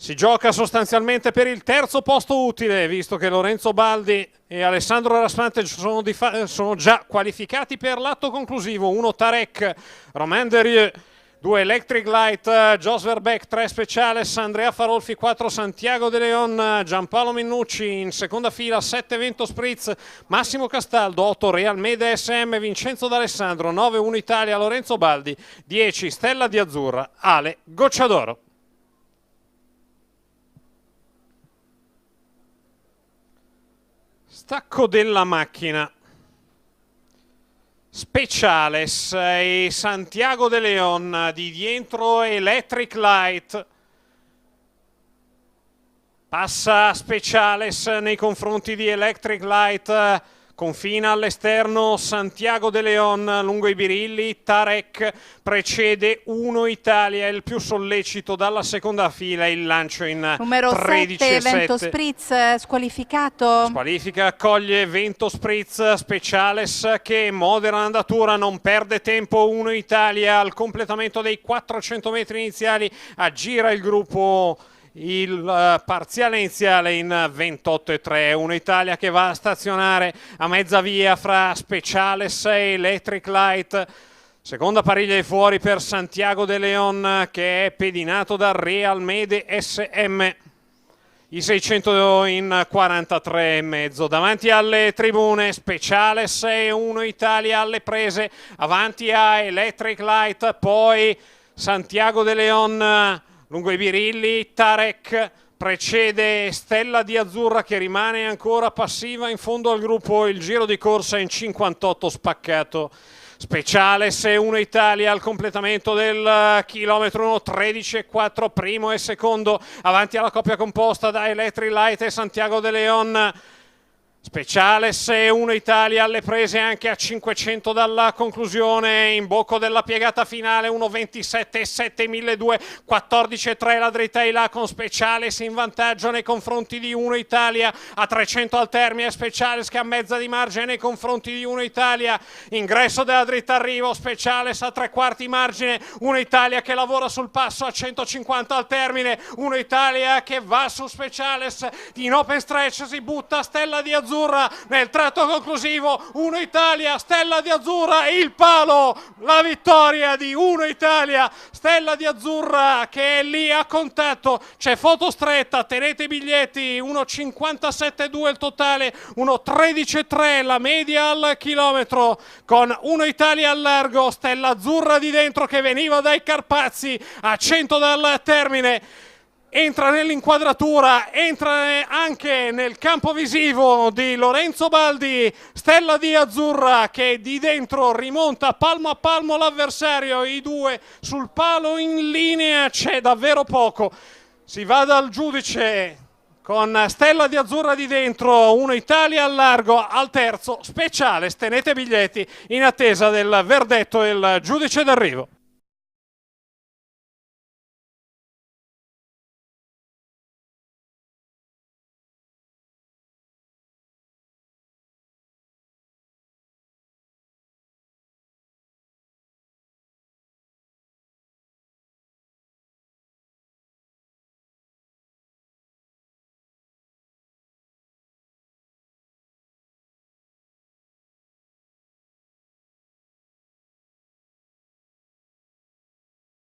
Si gioca sostanzialmente per il terzo posto utile, visto che Lorenzo Baldi e Alessandro Raspante sono già qualificati per l'atto conclusivo. 1 Tarek, Romain Derieux, 2 Electric Light, Jos Verbeek, 3 Speciales, Andrea Farolfi, 4 Santiago De Leon, Giampaolo Minnucci, in seconda fila 7 Vento Spritz, Massimo Castaldo, 8 Real Mede SM, Vincenzo D'Alessandro, 9 Unitalia, Lorenzo Baldi, 10 Stella di Azzurra, Ale Gocciadoro. Stacco della macchina. Speciales e Santiago De Leon, di dietro Electric Light. Passa Speciales nei confronti di Electric Light, confina all'esterno Santiago De Leon lungo i birilli. Tarek precede 1 Italia, il più sollecito dalla seconda fila, il lancio in numero 7 Vento Spritz squalificato. Squalifica, accoglie Vento Spritz. Speciales che modera l'andatura, non perde tempo. 1 Italia al completamento dei 400 metri iniziali, aggira il gruppo. Il parziale iniziale in 28,3. 1 Italia che va a stazionare a mezza via fra Speciales e Electric Light. Seconda pariglia di fuori per Santiago De Leon, che è pedinato da Real Mede SM. I 600 in 43,5. Davanti alle tribune Speciales e 1 Italia alle prese, avanti a Electric Light, poi Santiago De Leon lungo i birilli. Tarek precede Stella di Azzurra, che rimane ancora passiva in fondo al gruppo. Il giro di corsa in 58 spaccato. Speciales e 1 Italia al completamento del chilometro 1:13,4 primo e secondo, avanti alla coppia composta da Electric Light e Santiago De Leon. Speciales e 1 Italia alle prese anche a 500 dalla conclusione, in bocca della piegata finale. 1:27,7 1200, 14,3 la dritta in là, con Speciales in vantaggio nei confronti di 1 Italia. A 300 al termine Speciales che ha mezza di margine nei confronti di 1 Italia. Ingresso della dritta arrivo, Speciales a 3/4 margine, 1 Italia che lavora sul passo a 150 al termine. 1 Italia che va su Speciales, in open stretch si butta Stella di Azzurra nel tratto conclusivo. 1 Italia, Stella di Azzurra, il palo, la vittoria di 1 Italia. Stella di Azzurra che è lì a contatto, c'è foto stretta, tenete i biglietti. 1:57,2 il totale, 1:13,3 la media al chilometro, con 1 Italia al largo. Stella Azzurra di dentro che veniva dai Carpazi, a 100 dal termine. Entra nell'inquadratura, entra anche nel campo visivo di Lorenzo Baldi. Stella di Azzurra che di dentro rimonta palmo a palmo l'avversario. I due sul palo in linea, c'è davvero poco. Si va dal giudice con Stella di Azzurra di dentro, 1 Italia al largo. Al terzo Speciales, tenete biglietti in attesa del verdetto del giudice d'arrivo.